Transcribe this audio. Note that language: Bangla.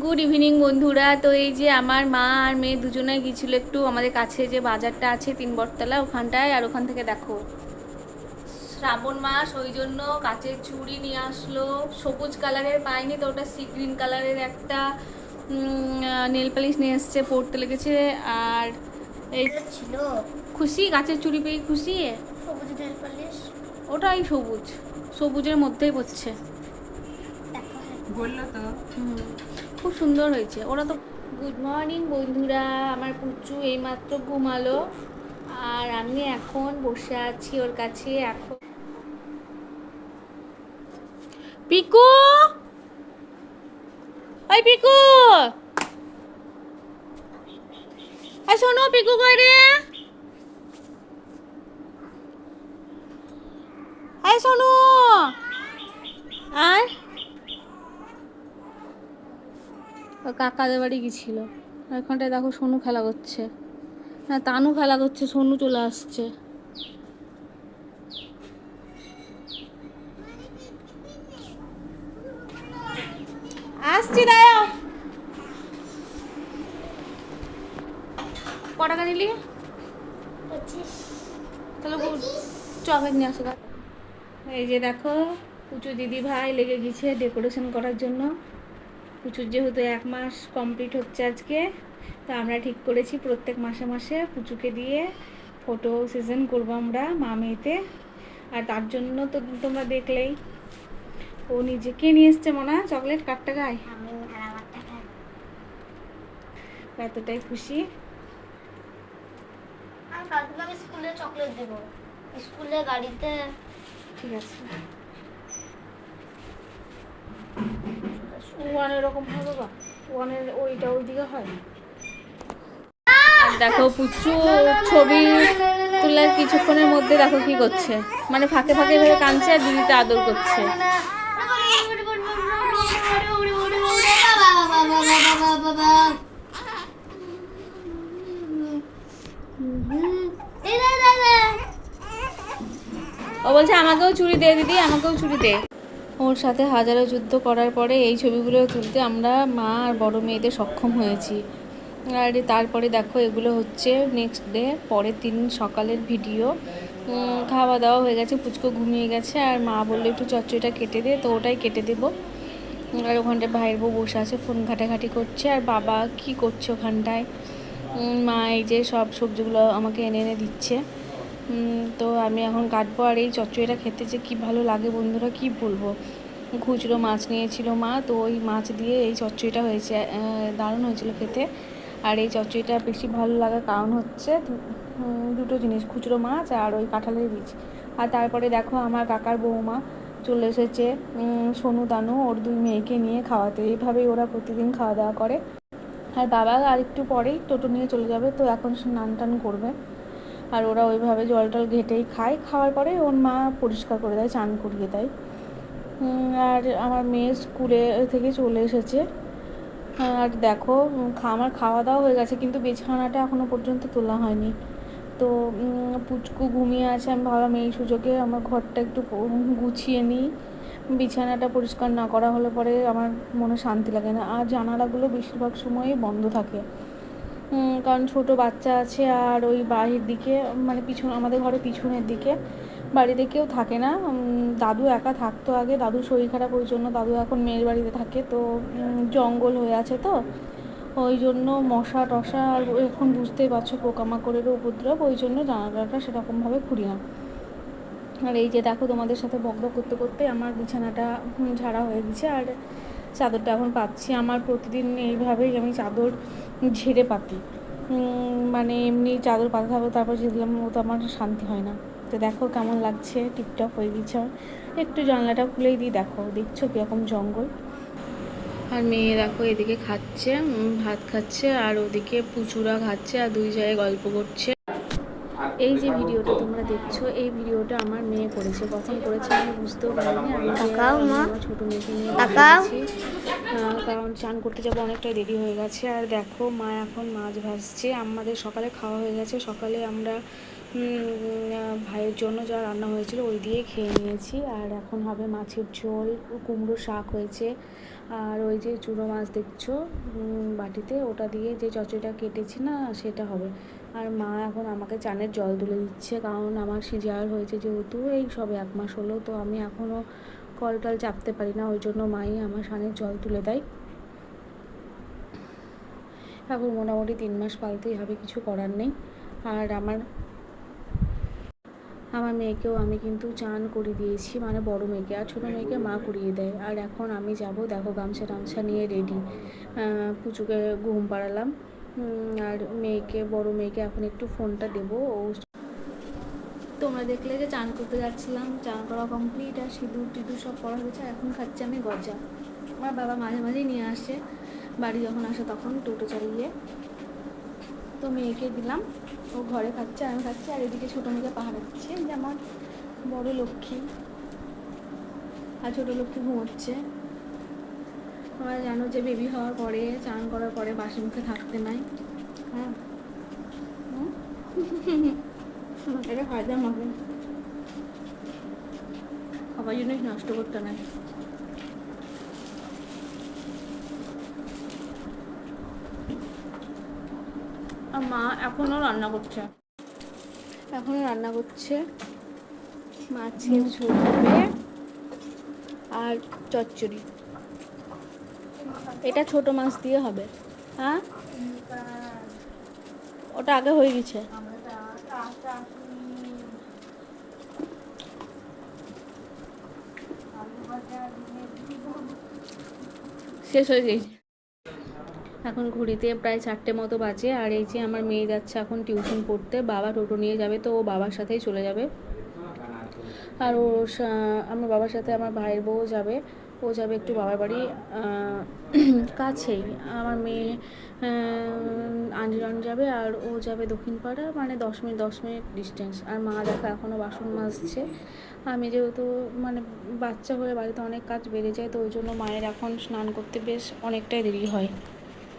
গুড ইভিনিং বন্ধুরা। তো এই যে আমার মা আর মেয়ে দুজনে গিয়েছিল একটু আমাদের কাছে যে বাজারটা আছে 3 বটতলা ওখানটায়, আর ওখান থেকে দেখো শ্রাবণ মাস ওই জন্য কাচের চুড়ি নিয়ে আসলো। সবুজ কালারের পাইনি তো ওটা সি গ্রিন কালারের একটা নেল পালিশ নিয়ে এসছে, পড়তে লেগেছে। আর এই ছিল খুশি কাচের চুড়ি পেয়ে খুশি। সবুজ নেল পালিশ ওটাই সবুজ, সবুজের মধ্যেই পড়ছে। বললো তো খুব সুন্দর হয়েছে ওরা তো। গুড মর্নিং বন্ধুরা, আমার পুচু এইমাত্র ঘুমালো আর আমি এখন বসে আছি ওর কাছে। এখন পিকু, ওই পিকু, এই শোনো পিকু কই রে, এই শোনো আর ও কাকাদের বাড়ি গেছিল। ওখানটায় দেখো সোনু খেলা করছে, না তানু খেলা করছে, সোনু চলে আসছে। আসছি দাঁড়াও। ক টাকা নিলি? 25। তাহলে চকলেট নিয়ে আসো। এই যে দেখো পুচু দিদি ভাই লেগে গেছে ডেকোরেশন করার জন্য। পুচুর যেহেতু 1 মাস কমপ্লিট হচ্ছে আজকে, তো আমরা ঠিক করেছি প্রত্যেক মাসে মাসে পুচুকে দিয়ে ফটো সেশন করবো আমরা মা মেয়েতে। আর তার জন্য তো তোমরা দেখলেই ও নিজেকে নিয়ে এসছে মনে চকলেট। কাটটা গায়ে আমি আর আমার টাকা এতটাই খুশি। আমি কালকে আমি স্কুলে চকলেট দেব, স্কুলে গাড়িতে। ঠিক আছে, ওয়ান এরকম হবে বা ওয়ানের ওইটা ওইদিকে হয়। আর দেখো পুচু ছবি তোলার কিছুক্ষণের মধ্যে দেখো কি করছে, মানে ফাঁকে ফাঁকে ভেবে কাঁদছে আর দিদিতে আদর করছে। ও বলছে আমাকেও চুড়ি দে দিদি, আমাকেও চুড়ি দে। ওর সাথে হাজারো যুদ্ধ করার পরে এই ছবিগুলো তুলতে আমরা মা আর বড় মেয়েদের সক্ষম হয়েছি। আর তারপরে দেখো এগুলো হচ্ছে নেক্সট ডে, পরের দিন সকালের ভিডিও। খাওয়া দাওয়া হয়ে গেছে, পুচকো ঘুমিয়ে গেছে আর মা বললো একটু চচ্চড়িটা কেটে দে, তো ওটাই কেটে দেবো। আর ওখানটায় ভাইয়ের বউ বসে আছে ফোন ঘাটাঘাটি করছে, আর বাবা কি করছে ওখানটায়। মা এই যে সব সবজিগুলো আমাকে এনে এনে দিচ্ছে। তো আমি এখন কাটবো। আর এই চচ্চড়িটা খেতে যে কী ভালো লাগে বন্ধুরা, কি বলবো। খুচরো মাছ নিয়েছিল মা, তো ওই মাছ দিয়ে এই চচ্চড়িটা হয়েছে, দারুণ হয়েছিল খেতে। আর এই চচ্চড়িটা বেশি ভালো লাগার কারণ হচ্ছে দুটো জিনিস, খুচরো মাছ আর ওই কাঁঠালের বীজ। আর তারপরে দেখো আমার কাকার বৌমা চলে এসেছে সোনু দানু ওর 2 মেয়েকে নিয়ে খাওয়াতে। এইভাবেই ওরা প্রতিদিন খাওয়া দাওয়া করে। আর বাবা আর একটু পরেই টোটো নিয়ে চলে যাবে, তো এখন স্নান টান করবে। আর ওরা ওইভাবে জল টল ঘেটেই খায়, খাওয়ার পরে ওর মা পরিষ্কার করে দেয়, চান করিয়ে দেয়। আর আমার মেয়ে স্কুলে থেকে চলে এসেছে। আর দেখো আমার খাওয়া দাওয়া হয়ে গেছে, কিন্তু বিছানাটা এখনও পর্যন্ত তোলা হয়নি। তো পুচকু ঘুমিয়ে আছে, আমি ভাবলাম এই সুযোগে আমার ঘরটা একটু গুছিয়ে নিই। বিছানাটা পরিষ্কার না করা হলে পরে আমার মনে শান্তি লাগে না। আর জানালাগুলো বেশিরভাগ সময়ই বন্ধ থাকে, কারণ ছোট বাচ্চা আছে। আর ওই বাড়ির দিকে মানে পিছন আমাদের ঘরের পিছনের দিকে বাড়িতে কেউ থাকে না। দাদু একা থাকতো আগে, দাদু শরীর খারাপ ওই জন্য দাদু এখন মেয়ের বাড়িতে থাকে। তো জঙ্গল হয়ে আছে, তো ওই জন্য মশা টশা আর এখন বুঝতেই পারছো পোকামাকড়েরও উপদ্রব, ওই জন্য জানালাটা সেরকমভাবে খুলি না। আর এই যে দেখো তোমাদের সাথে বকবক করতে করতে আমার বিছানাটা ঝাড়া হয়ে গেছে। আর চাদরটা এখন পাচ্ছি। আমার প্রতিদিন এইভাবেই আমি চাদর ঝেড়ে পাতি, মানে এমনি চাদর পাতা থাকবো তারপর ঝেড়লাম, ও তো আমার শান্তি হয় না। তো দেখো কেমন লাগছে, টিপটপ হয়ে গেছে। একটু জানলাটা খুলেই দিই, দেখো দেখছো কীরকম জঙ্গল। আর মেয়ে দেখো এদিকে খাচ্ছে, ভাত খাচ্ছে, আর ওদিকে পুচুরা খাচ্ছে আর 2 জায়গায় গল্প করছে। এই যে ভিডিওটা তোমরা দেখছো, এই ভিডিওটা আমার মেয়ে করেছে। কখন করেছে আমি বুঝতেও পারিনি। আমি আমার ছোটো মেয়েকে নিয়ে গেছি, কারণ চান করতে যাবো, অনেকটা দেরি হয়ে গেছে। আর দেখো মা এখন মাছ ভাজছে। আমাদের সকালে খাওয়া হয়ে গেছে, সকালে আমরা ভাইয়ের জন্য যা রান্না হয়েছিল ওই দিয়ে খেয়ে নিয়েছি। আর এখন হবে মাছের ঝোল, কুমড়ো শাক হয়েছে, আর ওই যে চুনো মাছ দেখছো বাটিতে, ওটা দিয়ে যে চচড়িটা কেটেছি না সেটা হবে। আর মা এখন আমাকে চানের জল তুলে দিচ্ছে, কারণ আমার সিজার হয়েছে যেহেতু, এই সবে 1 মাস হলো, তো আমি এখনও কল টল চাপতে পারি না, ওই জন্য মাই আমার সানের জল তুলে দেয়। এখন মোটামুটি 3 মাস পালতেই হবে, কিছু করার নেই। আর আমার মেয়েকেও আমি কিন্তু চান করিয়ে দিয়েছি, মানে বড় মেয়েকে, আর ছোটো মেয়েকে মা করিয়ে দেয়। আর এখন আমি যাব, দেখো গামছা টামছা নিয়ে রেডি, পুচুকে ঘুম পাড়ালাম। আর বড় মেয়েকে এখন একটু ফোনটা দেবো। তোমরা দেখলে যে চান করতে যাচ্ছিলাম, চান করা কমপ্লিট, আর সিঁদুর টিঁদুর সব করা হয়েছে। এখন খাচ্ছি আমি গজা। আমার বাবা মাঝে মাঝেই নিয়ে আসে, বাড়ি যখন আসে তখন টোটো চালিয়ে। তো মেয়েকে দিলাম, ও ঘরে খাচ্ছে, আমি খাচ্ছি। আর এদিকে ছোটো মেয়েকে পাহাড় দিচ্ছে, যে আমার বড় লক্ষ্মী, আর ছোটো লক্ষ্মী ঘুমোচ্ছে। তোমরা জানো যে বেবি হওয়ার পরে, চান করার পরে বাসি মুখে থাকতে নাই। হ্যাঁ, এটা ফায়দা মাকে খাবার জিনিস নষ্ট করতে নাই। আর মা এখনও রান্না করছে, মাছের ঝোল হবে আর চচ্চড়ি। এটা ছোট মাছ দিয়ে হবে। হ্যাঁ, ওটা আগে হয়ে গেছে। শেষ হয়ে গেছে। এখন ঘড়িতে প্রায় 4টে মতো বাজে। আর এই যে আমার মেয়ে যাচ্ছে এখন টিউশন পড়তে, বাবা টোটো নিয়ে যাবে, তো ও বাবার সাথেই চলে যাবে। আর আমার বাবার সাথে আমার ভাইয়ের বউ যাবে, ও যাবে একটু বাবার বাড়ি, কাছেই। আমার মেয়ে আঞ্জিরন যাবে, আর ও যাবে দক্ষিণপাড়া, মানে 10 মিনিট ডিস্টেন্স। আর মা দেখো এখনও বাসন মাজছে। আমি যেহেতু মানে বাচ্চা হলে বাড়িতে অনেক কাজ বেড়ে যায়, তো ওই জন্য মায়ের এখন স্নান করতে বেশ অনেকটাই দেরি হয়।